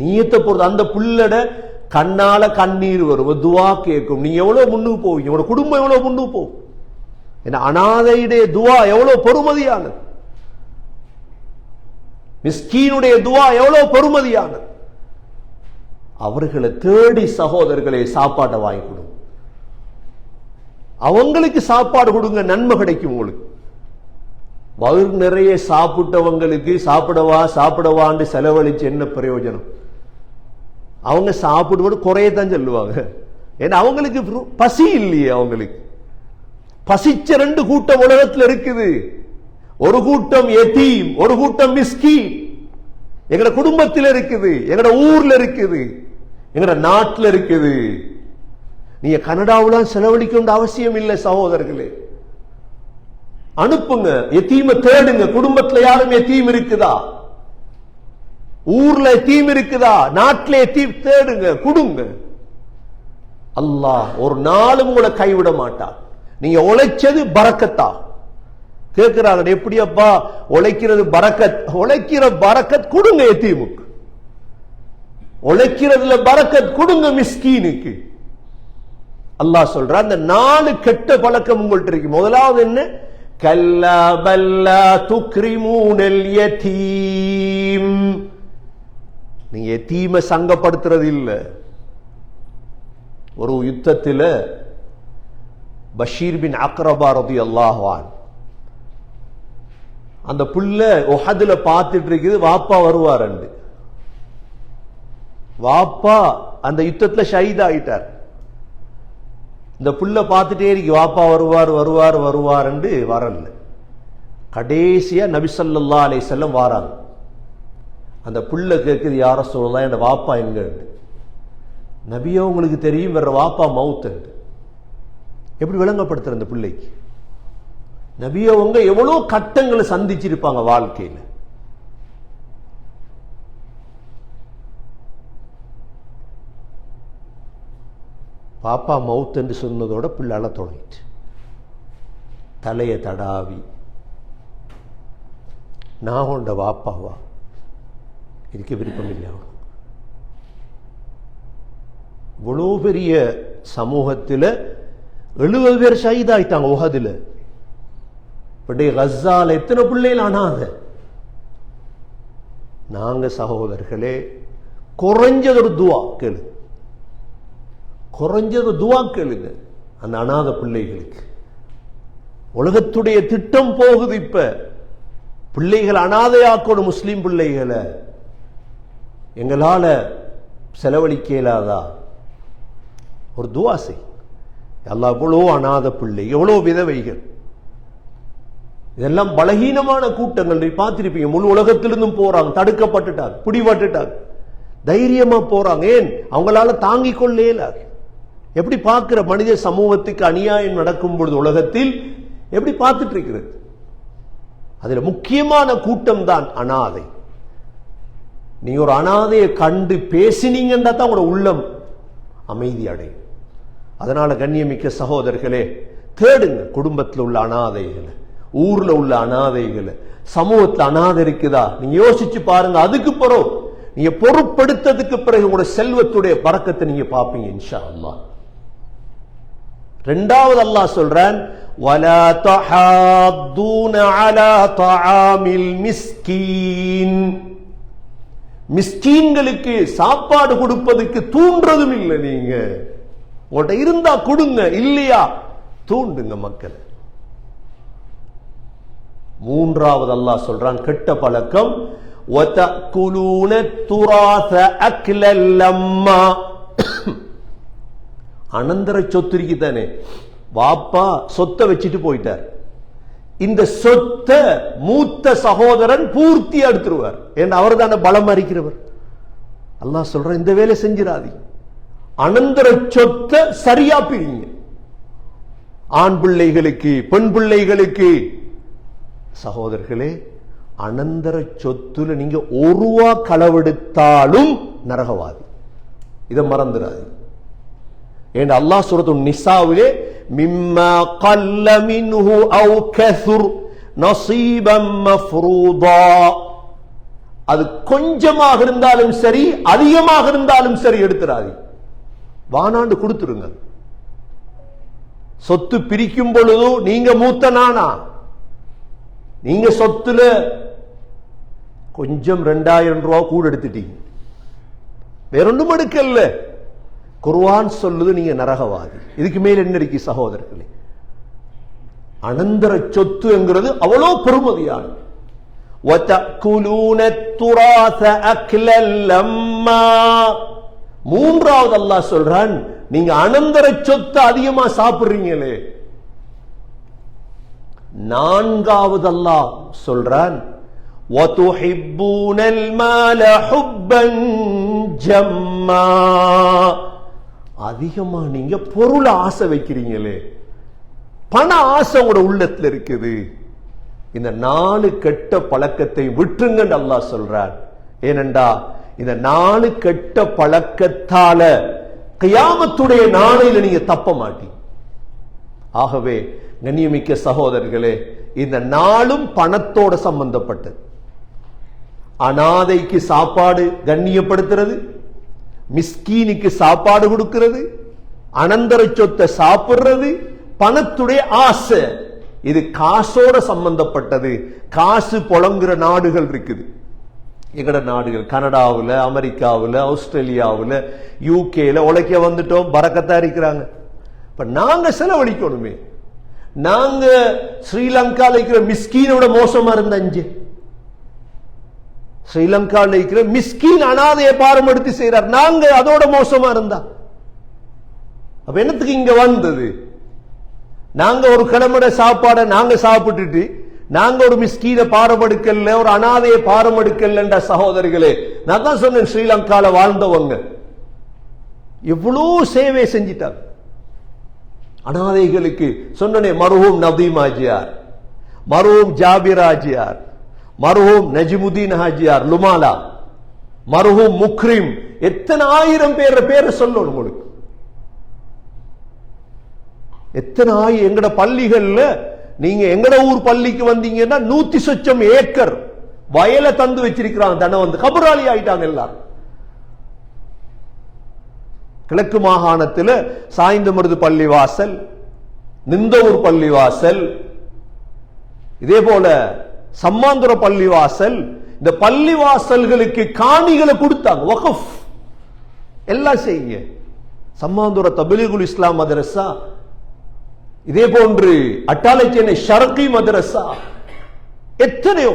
நீயத்தை பொறுத்து அந்த புள்ளட கண்ணால கண்ணீர் வரும், துவா கேட்கும். நீங்க எவ்வளவு முன்னுக்கு போவீங்க, உங்களோட குடும்பம் எவ்வளவு முன்னுக்கு போகும். ஏன்னா அனாதையுடைய துவா எவ்வளவு பொறுமதியானது, மிஸ்கீனுடைய துவா எவ்வளவு பொறுமதியானது. அவர்களை தேடி சகோதரர்களை சாப்பாட்டை வாங்கி கொடுங்க, அவங்களுக்கு சாப்பாடு கொடுங்க, நன்மை கிடைக்கும் உங்களுக்கு. வயிறு நிறைய சாப்பிட்டவங்களுக்கு சாப்பிடவான்னு செலவழிச்சு என்ன பிரயோஜனம்? அவங்க சாப்பிடுவது குறையத்தான் சொல்லுவாங்க. ஏன்னா அவங்களுக்கு பசி இல்லையே. அவங்களுக்கு பசிச்ச 2 கூட்டம் உலகத்தில் இருக்குது. ஒரு கூட்டம் யதீம், ஒரு கூட்டம் மிஸ்கீன். எங்கட குடும்பத்தில் இருக்குது, எங்கட ஊர்ல இருக்குது, எங்கட நாட்டில் இருக்குது. நீங்க கனடாவுல செலவழிக்க அவசியம் இல்லை சகோதரர்களே. அனுப்புங்க, யதீம தேடுங்க. குடும்பத்தில் யாரும் யதீம் இருக்குதா? ஊர்ல யதீம் இருக்குதா? நாட்டில் யதீம் தேடுங்க, கொடுங்க. அல்லாஹ் ஒரு நாளும் உங்களை கைவிட மாட்டார். நீங்க உழைச்சது பரக்கத்தா. கேட்கிறாங்க, எப்படி அப்பா உழைக்கிறது பரக்கத்? உழைக்கிற பரக்கத் கொடுங்க யதீமுக்கு, உழைக்கிறதுல பரக்கத் கொடுங்க மிஸ்கீனுக்கு. அல்லாஹ் சொல்ற அந்த 4 கெட்ட பழக்கம் உங்கள்ட்ட இருக்கு. முதலாவது என்ன? கல்லா பல்லா துக்ரிமூனல் யதீம். நீங்க யதீமை சங்கப்படுத்துறது இல்ல. ஒரு யுத்தத்தில் பஷீர் பின் அக்ரபா ரலியல்லாஹு அன்ஹு அந்த புள்ள உஹதுல பார்த்துட்டு இருக்குது, வாப்பா வருவார். வாப்பா அந்த யுத்தத்துல ஷஹீத் ஆயிட்டார். இந்த புள்ள பார்த்துட்டே இருக்கு, வாப்பா வருவார் வருவார் வருவார் வரல. கடைசியா நபி ஸல்லல்லாஹு அலைஹி வஸல்லம் வாராங்க. அந்த புள்ள கேட்குது, யா ரசூலல்லாஹ் என் வாப்பா எங்க? நபியோ உங்களுக்கு தெரியும் வேற வாப்பா மவுத். எப்படி விளங்கப்படுத்துற அந்த பிள்ளைக்கு? நபியவங்க எவ்வளவு கட்டங்களை சந்திச்சிருப்பாங்க வாழ்க்கையில். பாப்பா மவுத் என்று சொன்னதோட பிள்ளை அழ தொடங்கிட்டு தலையை தடாவி, நான் உண்ட வாப்பாவா இதுக்கு விருப்பம் இல்லை. இவ்வளோ பெரிய சமூகத்தில் 70 பேர் ஷஹீதாயிட்டாங்க உஹதுல. கஸால எத்தனை பிள்ளைகள் அனாத. நாங்க சகோதரர்களே குறைஞ்சது ஒரு துவா கேளு, குறைஞ்சது துவா கேளுங்க அந்த அனாத பிள்ளைகளுக்கு. உலகத்துடைய திட்டம் போகுது. இப்ப பிள்ளைகள் அனாதையாக்கணும், முஸ்லீம் பிள்ளைகளை. எங்களால செலவழிக்க இயலாதா? ஒரு துவா செய். அல்லாஹ் எவ்வளோ அனாத பிள்ளை, எவ்வளோ விதவைகள், இதெல்லாம் பலகீனமான கூட்டங்கள். நீ பார்த்திருப்பீங்க, முழு உலகத்திலிருந்தும் போறாங்க, தடுக்கப்பட்டுட்டாங்க, பிடிபட்டுட்டாங்க, தைரியமா போறாங்க. ஏன்? அவங்களால தாங்கிக் கொள்ளேலார். எப்படி பார்க்கிற மனித சமூகத்துக்கு அநியாயம் நடக்கும் பொழுது உலகத்தில் எப்படி பார்த்துட்டு இருக்கிறது? அதுல முக்கியமான கூட்டம் தான் அனாதை. நீங்க ஒரு அனாதையை கண்டு பேசினீங்கன்னா தான் உங்களோட உள்ளம் அமைதி அடையும். அதனால கண்ணியமிக்க சகோதரர்களே, தேடுங்க குடும்பத்தில் உள்ள அனாதைகளை, ஊர்ல உள்ள அனாதைகளை, சமூகத்தில் அனாதை இருக்குதா நீங்க யோசிச்சு பாருங்க. அதுக்கு பிறகு நீங்க பொறுப்படுத்ததுக்கு பிறகு உங்களோட செல்வத்துடைய பரக்கத்தை நீங்க பார்ப்பீங்க இன்ஷா அல்லாஹ். இரண்டாவது அல்லாஹ் சொல்றான், வலா தஹாத்தூன அலா தஆமில் மிஸ்கீன். மிஸ்கீன்களுக்கு சாப்பாடு கொடுப்பதற்கு தூண்டுறதும் இல்லை. நீங்க உங்கள்கிட்ட இருந்தா கொடுங்க, இல்லையா தூண்டுங்க மக்கள். மூன்றாவது அல்லாஹ் சொல்றான் கெட்ட பழக்கம், வதகுலூன துராஸ அக்லல் லம்மா. அனந்தர சொத்து இருக்கு தானே, வாப்பா சொத்தை வச்சுட்டு போயிட்டார். இந்த சொத்தை மூத்த சகோதரன் பூர்த்தி எடுத்துருவார். ஏன்? அவர் தானே பலம் அறிக்கிறவர். அல்லாஹ் சொல்ற இந்த வேலை செஞ்சிடாதீங்க. அனந்தர சொத்தை சரியா பிரிங்க. ஆண் பிள்ளைகளுக்கு, பெண் பிள்ளைகளுக்கு. சகோதரர்களே, அனந்தர சொத்துல நீங்க ஒரு ரூபா களவெடுத்தாலும் நரகவாதி. இதை மறந்துடாது. ஏன்? அல்லாஹ் சூரத்து நிசாவிலே மிம்மா கல்ல மின்ஹு அவ் கஸுர் நஸீபம் மஃப்ரூதா. அது கொஞ்சமாக இருந்தாலும் சரி, அதிகமாக இருந்தாலும் சரி எடுத்துறாதீங்க. வானாண்டு கொடுத்துருங்க. சொத்து பிரிக்கும் பொழுது நீங்க மூத்த நானா, நீங்க சொத்துல கொஞ்சம் 2000 ரூபாய் கூட எடுத்துட்டீங்க, வேறொன்றும் எடுக்கல. குர்ஆன் சொல்லுது நீங்க நரகவாதி. இதுக்கு மேல் என்ன இருக்கு சகோதரர்களே? அனந்தர சொத்து என்கிறது அவ்வளோ பெருமதியான. வதகுலூன துராஸ அக்லல் லம்மா. மூன்றாவது அல்லாஹ் சொல்றான், நீங்க அனந்தர சொத்து அதிகமா சாப்பிடுறீங்களே. நான்காவது அல்லாஹ் சொல்றான், வதுஹிப்பூனல் மால ஹுப்பன் ஜம்மா. அதிகமா நீங்க பொருளை ஆசை வைக்கிறீங்களே, பண ஆசை உங்களோட உள்ளத்துல இருக்குது. இந்த 4 கெட்ட பழக்கத்தை விட்டுருங்க அல்லாஹ் சொல்றார். ஏனென்றா இந்த 4 கெட்ட பழக்கத்தால கியாமத்துடைய நாளையில நீங்க தப்ப மாட்டீங்க. ஆகவே கண்ணியமிக்க சகோதரர்களே, இந்த 4ம் பணத்தோட சம்பந்தப்பட்டது. அனாதைக்கு சாப்பாடு கண்ணியப்படுத்துறது, மிஸ்கீனுக்கு சாப்பாடு கொடுக்கிறது, அனந்தர சொத்தை சாப்பிடுறது, பணத்துடைய ஆசை. இது காசோட சம்பந்தப்பட்டது. காசு புழங்குற நாடுகள் இருக்குது. எங்கட நாடுகள் கனடாவில், அமெரிக்காவில், ஆஸ்திரேலியாவில், யூகேல உழைக்க வந்துட்டோம், பரக்கத்தா இருக்கிறாங்க. இப்ப நாங்க செலவழிக்கணுமே. நாங்க ஸ்ரீலங்கால இருக்கிற மிஸ்கீனோட மோசமா இருந்த அஞ்சு. ஸ்ரீலங்கால இருக்கிற மிஸ்கீன் அனாதையை பாரம்படுத்தி செய்யறார், நாங்க அதோட மோசமா இருந்தா அப்ப என்னத்துக்கு இங்க வந்தது? நாங்க ஒரு கிழமட சாப்பாடை நாங்க சாப்பிட்டுட்டு நாங்க ஒரு மிஸ்கீன பாரம்படுக்கல, ஒரு அனாதையை பாரம்படுக்கல. சகோதரிகளே, நான் தான் சொன்னேன், ஸ்ரீலங்கால வாழ்ந்தவங்க எவ்வளவு சேவை செஞ்சிட்டாங்க அனாதைகளுக்கு. சொன்னனே, மர்ஹூம் நதீம் ஹாஜியார், மர்ஹூம் ஜாபிர் ஹாஜியார், மர்ஹூம் நஜிமுதீன் ஹாஜியார் லுமாலா, மர்ஹூம் முக்ரிம், எத்தனை ஆயிரம் பேரை சொல்லணும் உங்களுக்கு. எத்தனை எங்கட பள்ளிகள்ல நீங்க எங்கட ஊர் பள்ளிக்கு வந்தீங்கன்னா 100 சொச்சம் ஏக்கர் வயலை தந்து வச்சிருக்கிறாங்க. தன வந்து கபராளி ஆயிட்டாங்க எல்லாரும். கிழக்கு மாகாணத்தில் சாய்ந்தமருது பள்ளிவாசல், நிந்தவூர் பள்ளிவாசல், இதே போல சம்மாந்துர பள்ளிவாசல், இந்த பள்ளிவாசல்களுக்கு காணிகளை கொடுத்தாங்க. வக்ஃப் எல்லாம் செய்யுங்க. சம்மாந்துர தபீலிகுல் இஸ்லாம் மதரசா, இதே போன்று அட்டாளைச்சேனை ஷர்கி மதரசா, எத்தனையோ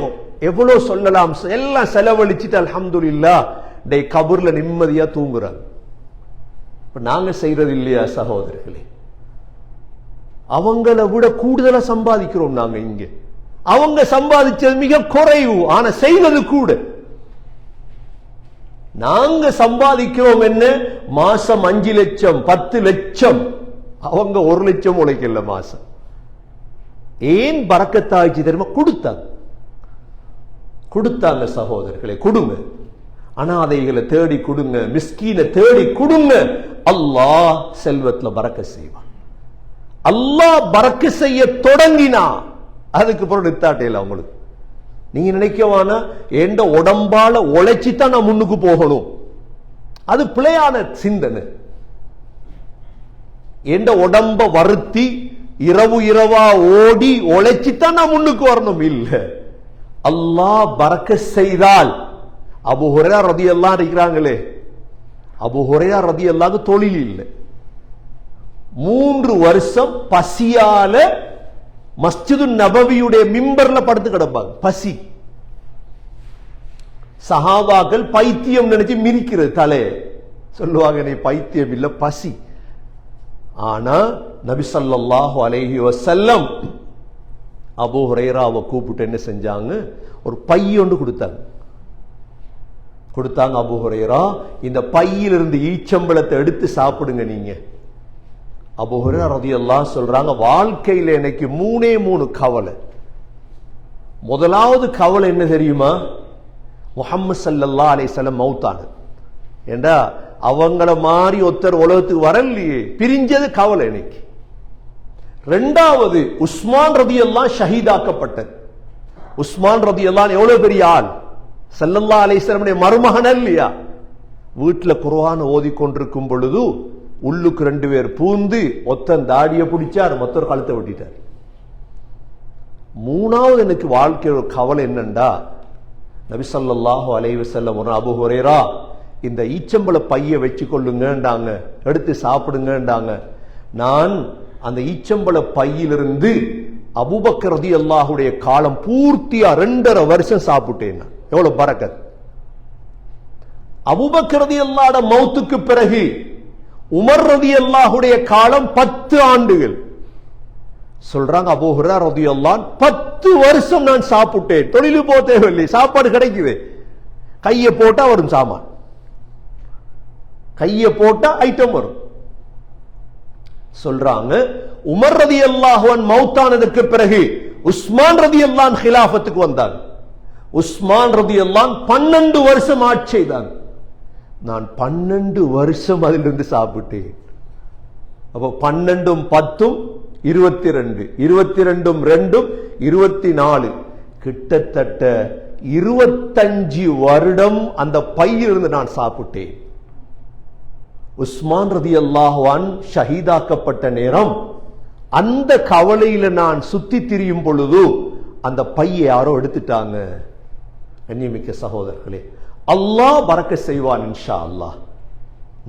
எவ்வளவு சொல்லலாம். எல்லாம் செலவழிச்சிட்டு அல்ஹம்துலில்லாஹ் டே கபூர்ல நிம்மதியா தூங்குறாங்க. நாங்க செய்யறது இல்லையா சகோதரர்களே? அவங்கள விட கூடுதலா சம்பாதிக்கிறோம் நாங்க இங்க. அவங்க சம்பாதிச்சது மிக குறைவு, ஆனா செய்வது கூட. நாங்க சம்பாதிக்கிறோம் என்ன, மாசம் 5 லட்சம் 10 லட்சம், அவங்க 1 லட்சம் உழைக்கல மாசம். ஏன் பரக்கத்தாச்சு தெரியுமா? கொடுத்தாங்க சகோதரர்களே. கொடுங்க, அனாதைகளை தேடி கொடுங்க, மிஸ்கீனை தேடி கொடுங்க. அல்லாஹ் செல்வத்துல பரக்க செய்வான். அல்லாஹ் பரக்க செய்ய தொடங்கினா அதுக்கு பிறகு நிறுத்தாட்டையில அவங்களுக்கு. நீங்க நினைக்கவானா எந்த உடம்பால உழைச்சித்தான் நான் முன்னுக்கு போகணும், அது பிழையான சிந்தனை. எந்த உடம்ப வருத்தி இரவா ஓடி உழைச்சித்தான் நான் முன்னுக்கு வரணும் இல்ல. அல்லாஹ் பரக்க செய்தால், அபூ ஹுரைரா ரலியல்லாஹு இருக்கிறாங்களே, அபூ ஹுரைரா ரலியல்லாஹு தொழில் இல்லை, 3 வருஷம் பசியால மஸ்ஜிது நபவியுடைய மிம்பர்ல படுத்து கிடப்பாங்க. பசி. சஹாபாக்கள் பைத்தியம் நினைச்சு மிரிக்கிறது தலை. சொல்லுவாங்க, நீ பைத்தியம் இல்ல, பசி. ஆனா நபி ஸல்லல்லாஹு அலைஹி வஸல்லம் அபூ ஹுரைராவை கூப்பிட்டு என்ன செஞ்சாங்க, ஒரு பை ஒன்று கொடுத்தாங்க. அபூ ஹுரைரா, இந்த பையிலிருந்து ஈச்சம்பழத்தை எடுத்து சாப்பிடுங்க நீங்க. அபூ ஹுரைரா ரலியல்லாஹு சொல்றாங்க, வாழ்க்கையில எனக்கு 3 கவலை. முதலாவது கவலை என்ன தெரியுமா? முஹம்மது ஸல்லல்லாஹு அலைஹி வஸல்லம் மௌத்தானது. ஏண்டா அவங்கள மாதிரி ஒருத்தர் உலகத்துக்கு வரலையே, பிரிஞ்சது கவலை எனக்கு. 2வது உஸ்மான் ரலியல்லாஹு ஷஹீதாக்கப்பட்டது. உஸ்மான் ரலியல்லாஹு எவ்வளவு பெரிய ஆள், ஸல்லல்லாஹு அலைஹி வஸல்லம் மருமகன் இல்லையா? வீட்டுல குர்ஆன் ஓதிக்கொண்டிருக்கும் பொழுது உள்ளுக்கு 2 பேர் பூந்து ஒத்தன் தாடியை பிடிச்சார், மொத்தர் கழுத்தை வெட்டிட்டார். 3வது எனக்கு வாழ்க்கையோட கவலை என்னண்டா, நபி ஸல்லல்லாஹு அலைஹி வஸல்லம் அபூ ஹுரைரா இந்த ஈச்சம்பழ பைய வச்சு கொள்ளுங்கன்றாங்க, எடுத்து சாப்பிடுங்கன்றாங்க. நான் அந்த ஈச்சம்பழ பையிலிருந்து அபூபக்கர் ரலியல்லாஹுடைய காலம் பூர்த்தியா 2.5 வருஷம் சாப்பிட்டேன். எவ்வளவு பரக்கத்! அபூபக்கர் ரலியல்லாஹு மௌத்துக்கு பிறகு உமர் ரலியல்லாஹுடைய காலம் 10 ஆண்டுகள். சொல்றாங்க அபூ ஹுரைரா ரலியல்லாஹு 10 வருஷம் நான் சாப்பிட்டேன். தொழிலு போக தேவையில்லை, சாப்பாடு கிடைக்குது. கையை போட்டா வரும் சாமான், கையை போட்டா ஐட்டம் வரும். சொல்றாங்க உமர் ரலியல்லாஹு அன்ஹு மௌத்தானதற்கு பிறகு உஸ்மான் ரலியல்லாஹு அன்ஹு கிலாஃபத்துக்கு வந்தாங்க. உஸ்மான் ரலியல்லாஹு அன்ஹு 12 வருஷம் ஆட்சி செய்தாங்க. நான் 12 வருஷம் அதிலிருந்து சாப்பிட்டேன். அப்போ 12ம் 10ம் 22, 22ம் 2ம் 24, கிட்டத்தட்ட 25 வருடம் அந்த பையிலிருந்து நான் சாப்பிட்டேன். உஸ்மான் ரலியல்லாஹு அன்ஹு ஷஹீதாக்கப்பட்ட நேரம், அந்த கவலையில நான் சுத்தி திரியும் பொழுது அந்த பையை யாரோ எடுத்துட்டாங்க. கண்ணியமிக்க சகோதரர்களே, அல்லாஹ் பரக்க செய்வான் இன்ஷா அல்லாஹ்.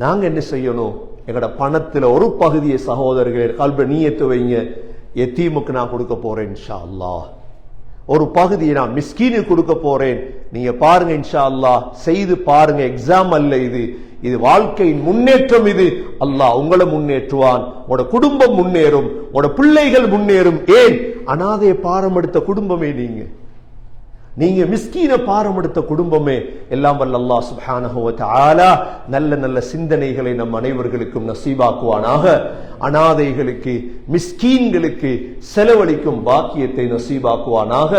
நாங்க என்ன செய்யணும்? எங்கட பணத்துல ஒரு பகுதியை சகோதரர்களே கல்ப நியத்து வைங்க. யத்தீமுக்கு நான் கொடுக்க போறேன் இன்ஷா அல்லாஹ், ஒரு பகுதியை நான் மிஸ்கீனுக்கு கொடுக்க போறேன். நீங்க பாருங்க இன்ஷா அல்லாஹ், செய்து பாருங்க. எக்ஸாம் அல்ல இது, இது வாழ்க்கையின் முன்னேற்றம். இது அல்லாஹ் உங்களை முன்னேற்றுவான், உங்களோட குடும்பம் முன்னேறும், உங்களோட பிள்ளைகள் முன்னேறும். ஏன்? அனாதையை பாரம் எடுத்த குடும்பமே நீங்க மிஸ்கீன பாரம் எடுத்த குடும்பமே. எல்லாம் வல்ல அல்லாஹ் சுப்ஹானஹு வ தஆலா நல்ல நல்ல சிந்தனைகளை நம் அனைவர்களுக்கும் நசீபாக்குவானாக. அனாதைகளுக்கு மிஸ்கீன்களுக்கு செலவழிக்கும் பாக்கியத்தை நசீபாக்குவானாக.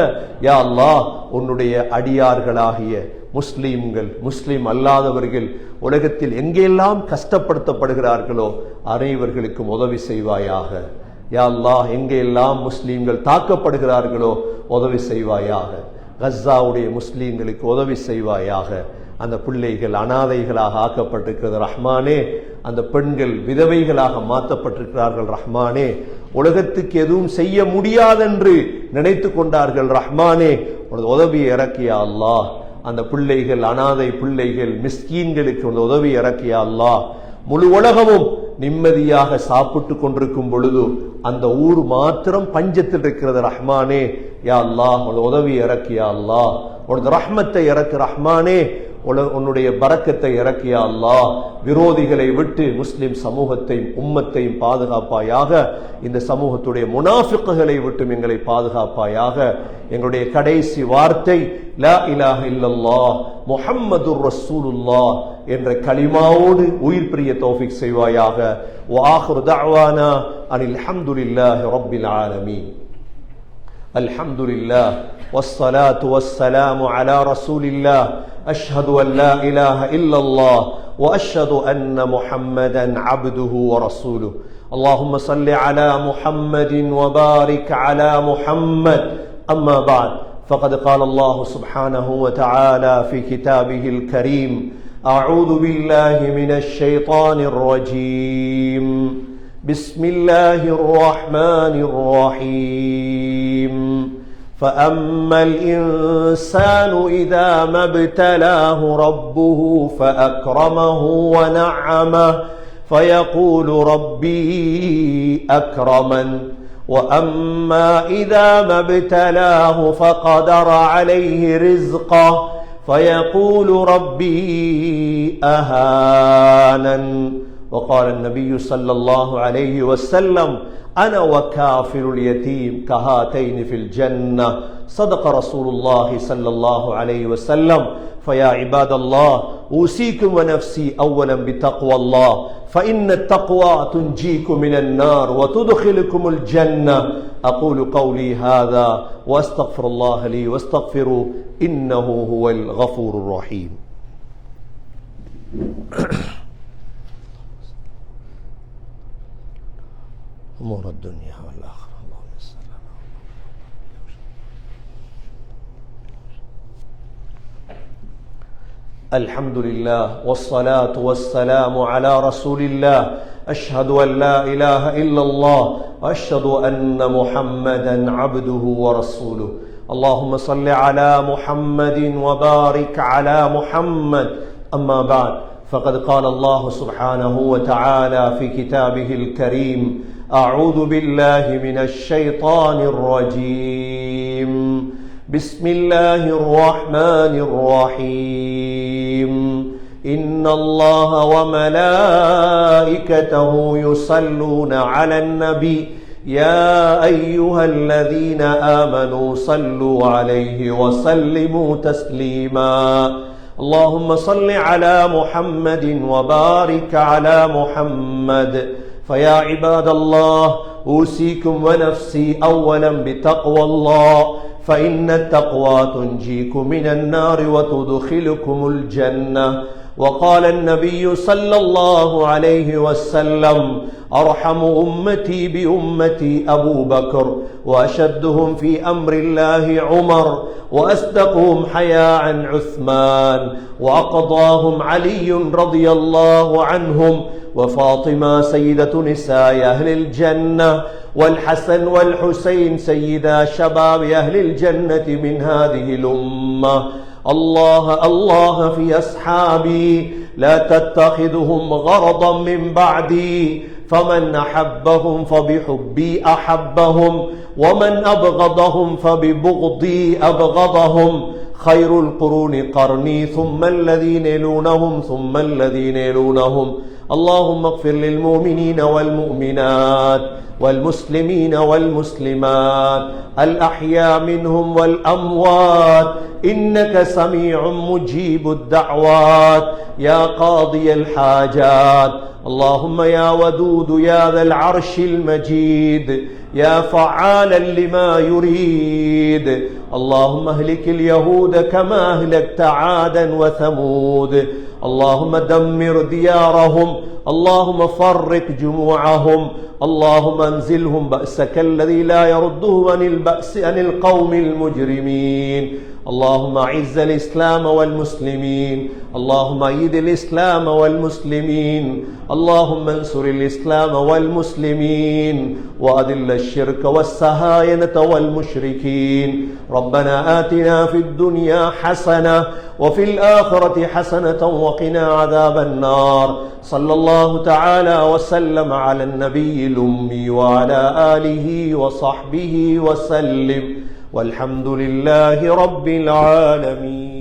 யா அல்லாஹ், உன்னுடைய அடியார்களாகிய முஸ்லீம்கள், முஸ்லீம் அல்லாதவர்கள் உலகத்தில் எங்கெல்லாம் கஷ்டப்படுத்தப்படுகிறார்களோ அனைவர்களுக்கும் உதவி செய்வாயாக. யா அல்லாஹ், எங்கெல்லாம் முஸ்லீம்கள் தாக்கப்படுகிறார்களோ உதவி செய்வாயாக. கஸ்ஸாவுடைய முஸ்லீம்களுக்கு உதவி செய்வாயாக. அந்த பிள்ளைகள் அனாதைகளாக ஆக்கப்பட்டிருக்கிறது ரஹ்மானே. அந்த பெண்கள் விதவைகளாக மாற்றப்பட்டிருக்கிறார்கள் ரஹ்மானே. உலகத்துக்கு எதுவும் செய்ய முடியாதென்று நினைத்து கொண்டார்கள் ரஹ்மானே. உதவி இறக்கியா அல்லாஹ். அந்த பிள்ளைகள், அனாதை பிள்ளைகள், மிஸ்கீன்களுக்கு உதவி இறக்கியா அல்லாஹ். முழு உலகமும் நிம்மதியாக சாப்பிட்டு கொண்டிருக்கும் பொழுது அந்த ஊர் மாத்திரம் பஞ்சத்தில் இருக்கிறது ரஹ்மானே. யா அல்லாஹ், உதவி இறக்கியா அல்லாஹ். உனது ரஹ்மத்தை இறக்கு ரஹ்மானே. உன்னுடைய பரக்கத்தை இறக்கியா அல்லாஹ். விரோதிகளை விட்டு முஸ்லிம் சமூகத்தையும் உம்மத்தையும் பாதுகாப்பாயாக. இந்த சமூகத்துடைய முனாஃபிக்குகளை விட்டும் எங்களை பாதுகாப்பாயாக. எங்களுடைய கடைசி வார்த்தை லா இலாஹ இல்லல்லாஹ் முஹம்மதுர் ரசூலுல்லாஹ் என்ற கலிமாவோடு உயிர் பிரிய தௌஃபீக் செய்வாயாக. வ ஆகிரு தஅவானா அனில் ஹம்துலில்லாஹி ரப்பில் ஆலமீன். அல்ஹம்துலில்லாஹ் வஸ்ஸலாத்து வஸ்ஸலாமு அலா ரசூலில்லாஹ். அஷ்ஹது அன் லா இலாஹ இல்லல்லாஹ் வ அஷ்ஹது அன்ன முஹம்மதன் அப்துஹு வ ரசூலுஹு. اللهم صل على محمد وبارك على محمد. أما بعد، فقد قال الله سبحانه وتعالى في كتابه الكريم: أعوذ بالله من الشيطان الرجيم. بسم الله الرحمن الرحيم. فأما الإنسان إذا ما ابتلاه ربه فأكرمه ونعمه فيقول ربي أكرمن. وأما إذا ما ابتلاه فقدر عليه رزقه فيقول ربي أهانن. وقال النبي صلى الله عليه وسلم: أنا وكافل اليتيم كهاتين في الجنة. صدق رسول الله صلى الله عليه وسلم. فيا عباد الله، أوصيكم ونفسي أولا بتقوى الله، فإن التقوى تنجيكم من النار وتدخلكم الجنة. أقول قولي هذا وأستغفر الله لي واستغفروه إنه هو الغفور الرحيم. أمور الدنيا والآخرة. اللهم صل على الحمد لله والصلاة والسلام على رسول الله. أشهد أن لا إله إلا الله وأشهد أن محمدا عبده ورسوله. اللهم صل على محمد وبارك على محمد. أما بعد، فقد قال الله سبحانه وتعالى في كتابه الكريم: أعوذ بالله من الشيطان الرجيم. بسم الله الرحمن الرحيم. إن الله وملائكته يصلون على النبي يا أيها الذين آمنوا صلوا عليه وسلموا تسليما. اللهم صل على محمد وبارك على محمد. فيا عباد الله، أوصيكم ونفسي أولا بتقوى الله، فإن التقوى تنجيكم من النار وتدخلكم الجنة. وقال النبي صلى الله عليه وسلم: أرحم أمتي بأمتي أبو بكر، وأشدهم في أمر الله عمر، وأصدقهم حياء عثمان، وأقضاهم علي رضي الله عنهم، وفاطمة سيدة نساء أهل الجنة، والحسن والحسين سيدا شباب أهل الجنة من هذه الأمة. الله الله في أصحابي، لا تتخذهم غرضا من بعدي، فمن أحبهم فبحبي أحبهم ومن أبغضهم فببغضي أبغضهم خير القرون قرني ثم الذين يلونهم ثم الذين يلونهم اللهم اغفر للمؤمنين والمؤمنات والمسلمين والمسلمات الأحياء منهم والأموات إنك سميع مجيب الدعوات يا قاضي الحاجات اللهم يا ودود يا ذا العرش المجيد يا فعالا لما يريد اللهم اهلك اليهود كما أهلكت عادا وثمود اللهم دمر ديارهم اللهم فرق جموعهم اللهم انزلهم بأسك الذي لا يرده عن البأس عن القوم المجرمين اللهم أعز الإسلام والمسلمين اللهم أيد الإسلام والمسلمين اللهم انصر الإسلام والمسلمين وأذل الشرك والسهاينة والمشركين ربنا آتنا في الدنيا حسنة وفي الآخرة حسنة وقنا عذاب النار صلى الله تعالى وسلم على النبي الأمي وعلى آله وصحبه وسلم والحمد لله رب العالمين.